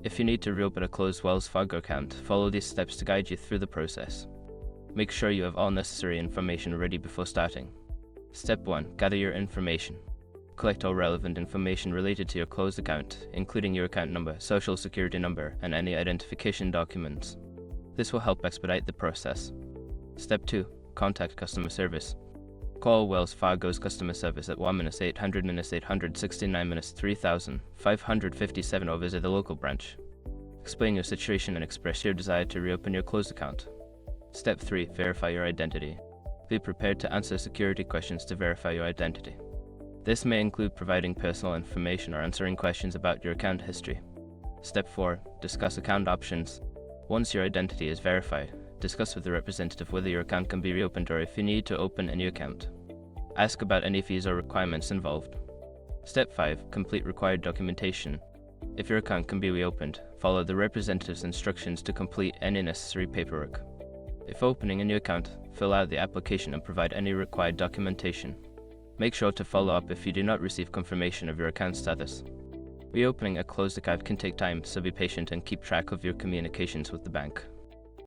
If you need to reopen a closed Wells Fargo account, follow these steps to guide you through the process. Make sure you have all necessary information ready before starting. Step 1. Gather your information. Collect all relevant information related to your closed account, including your account number, social security number, and any identification documents. This will help expedite the process. Step 2. Contact customer service. Call Wells Fargo's customer service at 1-800-869-3000-5557 or visit the local branch. Explain your situation and express your desire to reopen your closed account. Step 3. Verify your identity. Be prepared to answer security questions to verify your identity. This may include providing personal information or answering questions about your account history. Step 4. Discuss account options. Once your identity is verified, discuss with the representative whether your account can be reopened or if you need to open a new account. Ask about any fees or requirements involved. Step 5. Complete required documentation. If your account can be reopened, follow the representative's instructions to complete any necessary paperwork. If opening a new account, fill out the application and provide any required documentation. Make sure to follow up if you do not receive confirmation of your account status. Reopening a closed account can take time, so be patient and keep track of your communications with the bank.